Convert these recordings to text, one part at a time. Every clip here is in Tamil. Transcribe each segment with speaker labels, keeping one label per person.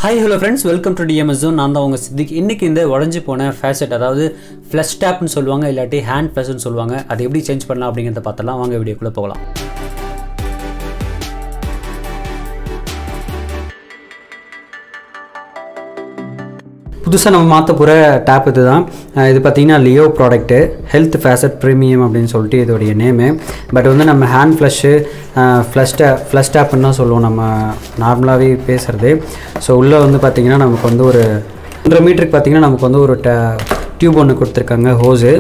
Speaker 1: Hi hello friends, welcome to DMS Zone. நான் தான் உங்க சித்திக். இன்னைக்கு இந்த உடைஞ்சு போன ஃபேசட் அதாவது ஃப்ளஷ் டேப்னு சொல்லுவாங்க இல்லாட்டி ஹேண்ட் ஃப்ளஷ்னு சொல்லுவாங்க. அது எப்படி சேஞ்ச் பண்ணலாம் அப்படிங்கறத பார்த்தலாம். வாங்க வீடியோக்குள்ள போகலாம். புதுசாக நம்ம மாற்ற போகிற டேப் இது தான். இது பார்த்திங்கன்னா Leo product health facet premium அப்படின்னு சொல்லிட்டு இதோடைய நேமு. பட் வந்து நம்ம ஹேண்ட் ஃப்ளஷ் டேப்னு தான் சொல்லுவோம் நம்ம நார்மலாகவே பேசுகிறது. ஸோ உள்ளே வந்து பார்த்திங்கன்னா நமக்கு வந்து ஒரு 1.5 மீட்டருக்கு பார்த்திங்கன்னா நமக்கு வந்து ஒரு டியூப் ஒன்று கொடுத்துருக்காங்க, ஹோஸு.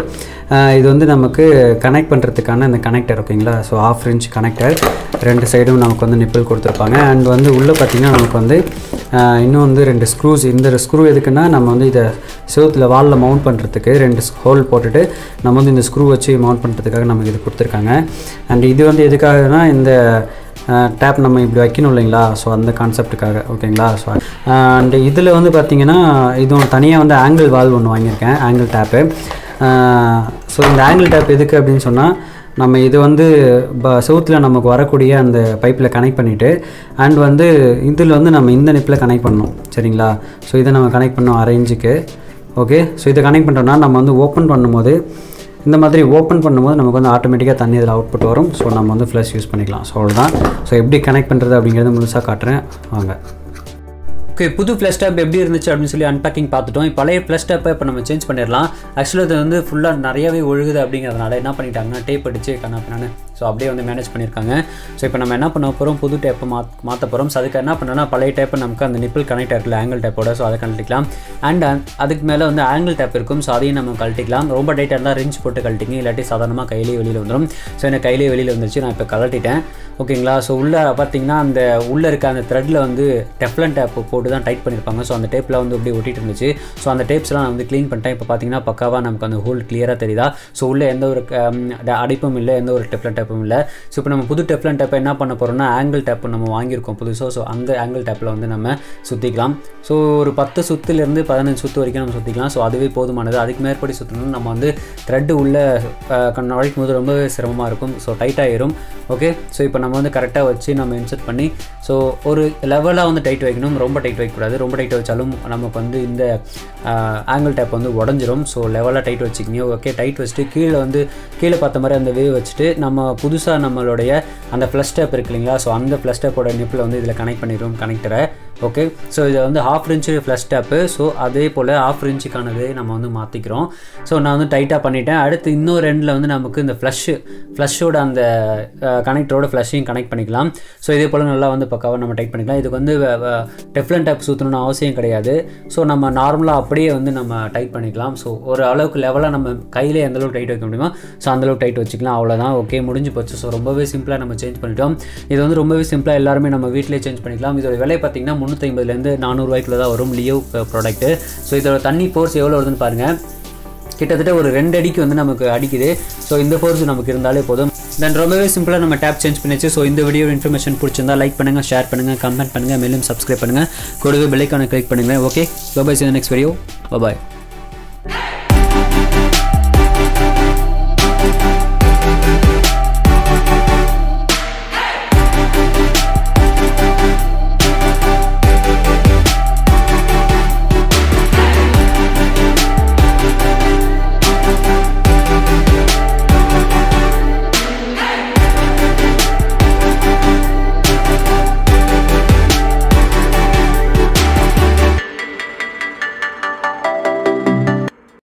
Speaker 1: இது வந்து நமக்கு கனெக்ட் பண்ணுறதுக்கான இந்த கனெக்டர் ஓகேங்களா. ஸோ 1/2 inch கனெக்டர், 2 சைடும் நமக்கு வந்து நிப்பிள் கொடுத்துருப்பாங்க. அண்ட் வந்து உள்ளே பார்த்திங்கன்னா நமக்கு வந்து இன்னும் வந்து 2 ஸ்க்ரூஸ். இந்த ஸ்க்ரூ எதுக்குன்னா நம்ம வந்து இதை செவுத்தில் வாலில் மவுண்ட் பண்ணுறதுக்கு 2 ஹோல் போட்டுட்டு நம்ம வந்து இந்த ஸ்க்ரூ வச்சு மவுண்ட் பண்ணுறதுக்காக நமக்கு இது கொடுத்துருக்காங்க. அண்ட் இது வந்து எதுக்காகனா இந்த டேப் நம்ம இப்படி வைக்கணும் இல்லைங்களா. ஸோ அந்த கான்செப்ட்டுக்காக ஓகேங்களா. ஸோ அண்ட் இதில் வந்து பார்த்திங்கன்னா இதுவும் தனியாக வந்து ஆங்கிள் வால்வ் ஒன்று வாங்கியிருக்கேன், ஆங்கிள் டேப்பு. ஸோ இந்த ஆங்கிள் டேப் எதுக்கு அப்படின்னு சொன்னால் நம்ம இது வந்து செவுத்தில் நமக்கு வரக்கூடிய அந்த பைப்பில் கனெக்ட் பண்ணிவிட்டு அண்ட் வந்து இதில் வந்து நம்ம இந்த நிப்பில் கனெக்ட் பண்ணணும் சரிங்களா. ஸோ இதை நம்ம கனெக்ட் பண்ணோம் 1/2 inchக்கு. ஓகே, ஸோ இதை கனெக்ட் பண்ணுறோன்னா நம்ம வந்து ஓப்பன் பண்ணும்போது இந்த மாதிரி ஓப்பன் பண்ணும்போது நமக்கு வந்து ஆட்டோமேட்டிக்காக தண்ணி இதில் அவுட்புட் வரும். ஸோ நம்ம வந்து ஃப்ளஷ் யூஸ் பண்ணிக்கலாம். ஸோ அவ்வளோதான். ஸோ எப்படி கனெக்ட் பண்ணுறது அப்படிங்கிறத முழுசாக காட்டுறேன் வாங்க. ஓகே, புது ஃப்ளஷ் டேப் எப்படி இருந்துச்சு அப்படின்னு சொல்லி அன்பேக்கிங் பார்த்துட்டோம். பழைய ஃப்ளஷ் டேப்பை இப்போ நம்ம சேஞ்ச் பண்ணிடலாம். ஆக்சுவலாக இது வந்து ஃபுல்லாக நிறையாவே ஒழுகுது அப்படிங்கிறதுனால என்ன பண்ணிட்டாங்கன்னா டேப் அடிச்சு கண்ணாப்பினான்னு ஸோ அப்படியே வந்து மேனேஜ் பண்ணியிருக்காங்க. ஸோ இப்போ நம்ம என்ன பண்ண போகிறோம், புது டேப்பை மாற்ற போகிறோம். ஸோ அதுக்கு என்ன பண்ணோன்னா பழைய டேப்பை நமக்கு அந்த நிப்பிள் கனெக்ட் ஆகிருக்குல்ல ஆங்கிள் டேப்போட, ஸோ அதை கழட்டிக்கலாம். அண்ட் அதுக்கு மேலே வந்து ஆங்கிள் டேப் இருக்கும், ஸோ அதையும் நம்ம கழட்டிக்கலாம். ரொம்ப டைட்டாக இருந்தால் ரிஞ்ச் போட்டு கழட்டிங்க, இல்லாட்டி சாதாரணமாக கையிலே வெளியில் வந்துடும். ஸோ எனக்கு கையிலே வெளியில் வந்துருச்சு, நான் இப்போ கழட்டிட்டேன் ஓகேங்களா. ஸோ உள்ளே பார்த்தீங்கன்னா அந்த உள்ளே இருக்க அந்த த்ரெட்டில் வந்து டெஃப்லன் டேப் போட்டு தான் டைட் பண்ணியிருப்பாங்க. ஸோ அந்த டேப்பில் வந்து அப்படியே ஒட்டிட்டு இருந்துச்சு. ஸோ அந்த டேப்ஸ்லாம் நான் வந்து க்ளீன் பண்ணிட்டேன். இப்போ பார்த்தீங்கன்னா பக்காவாக நமக்கு அந்த ஹோல் கிளியராக தெரியுதா. ஸோ உள்ளே எந்த ஒரு அடைப்பும் இல்லை, எந்த ஒரு டெஃப்லன் டேப்பும் இல்லை. ஸோ இப்போ நம்ம புது டெஃப்லன் டேப்பை என்ன பண்ண போகிறோம்னா ஆங்கிள் டேப் நம்ம வாங்கியிருக்கோம் புதுசாக. ஸோ அந்த ஆங்கிள் டேப்பில் வந்து நம்ம சுற்றிக்கலாம். ஸோ ஒரு 10 சுற்றுலேருந்து 15 சுற்று வரைக்கும் நம்ம சுற்றிக்கலாம். ஸோ அதுவே போதுமானது. அதுக்கு மேற்படி சுற்றணும் நம்ம வந்து த்ரெட்டு உள்ளே நுழைக்கும் போது ரொம்பவே சிரமமாக இருக்கும். ஸோ டைட்டாகிடும். ஓகே, ஸோ இப்போ நம்ம வந்து கரெக்டாக வச்சு நம்ம இன்சர்ட் பண்ணி ஸோ ஒரு லெவலாக வந்து டைட் வைக்கணும். ரொம்ப டைட் வைக்கக்கூடாது. ரொம்ப டைட் வச்சாலும் நமக்கு வந்து இந்த ஆங்கிள் டேப் வந்து உடஞ்சிரும். ஸோ லெவலாக டைட் வச்சுக்கிங்க. ஓகே, டைட் வச்சுட்டு கீழே பார்த்த மாதிரி அந்த வேவ் வச்சுட்டு நம்ம புதுசாக நம்மளுடைய அந்த ஃப்ளஷ் டேப் இருக்கு இல்லைங்களா. ஸோ அந்த ஃப்ளஷ் டேப்போட நிப்பில் வந்து இதில் கனெக்ட் பண்ணிடுவோம் கனெக்டரை. ஓகே, ஸோ இதை வந்து 1/2 inch ஃப்ளஷ் டேப்பு. ஸோ அதே போல் 1/2 inchக்கானது நம்ம வந்து மாற்றிக்கிறோம். ஸோ நான் வந்து டைட்டாக பண்ணிட்டேன். அடுத்து இன்னொரு எண்டில் வந்து நமக்கு இந்த ஃப்ளஷோட அந்த கனெக்டரோட ஃப்ளஷையும் கனெக்ட் பண்ணிக்கலாம். ஸோ இதே போல் நல்லா வந்து பக்காவாக நம்ம டைட் பண்ணிக்கலாம். இதுக்கு வந்து டெஃப்லன் டேப் சுற்றணும்னு அவசியம் கிடையாது. ஸோ நம்ம நார்மலாக அப்படியே வந்து நம்ம டைட் பண்ணிக்கலாம். ஸோ ஒரு அளவுக்கு லெவலாக நம்ம கையிலே எந்தளவுக்கு டைட் வைக்க முடியுமோ ஸோ அந்தளவுக்கு டைட் வச்சுக்கலாம். அவ்வளோதான். ஓகே, முடிஞ்சு போச்சு. ஸோ ரொம்பவே சிம்பிளாக நம்ம சேஞ்ச் பண்ணிட்டோம். இது வந்து ரொம்பவே சிம்பிளாக எல்லாருமே நம்ம வீட்டிலே சேஞ்ச் பண்ணிக்கலாம். இதோட விலை பார்த்திங்கன்னா 350லேருந்து 400 ரூபாய்க்குள்ள தான் வரும் லியோ ப்ராடக்ட்டு. ஸோ இதோட தண்ணி ஃபோர்ஸ் எவ்வளோ வருதுன்னு பாருங்கள். கிட்டத்தட்ட ஒரு 2 அடிக்கு வந்து நமக்கு அடிக்குது. ஸோ இந்த ஃபோர்ஸ் நமக்கு இருந்தாலே போதும். தென் ரொம்பவே சிம்பிளாக நம்ம டேப் சேஞ்ச் பண்ணிச்சு. ஸோ இந்த வீடியோ இன்ஃபர்மேஷன் பிடிச்சிருந்தா லைக் பண்ணுங்கள், ஷேர் பண்ணுங்கள், கமெண்ட் பண்ணுங்கள், மேலும் சப்ஸ்கிரைப் பண்ணுங்கள், கூடவே பெல் ஐகானை கிளிக் பண்ணுங்கள். Okay, bye bye, see you in the next video. Bye bye.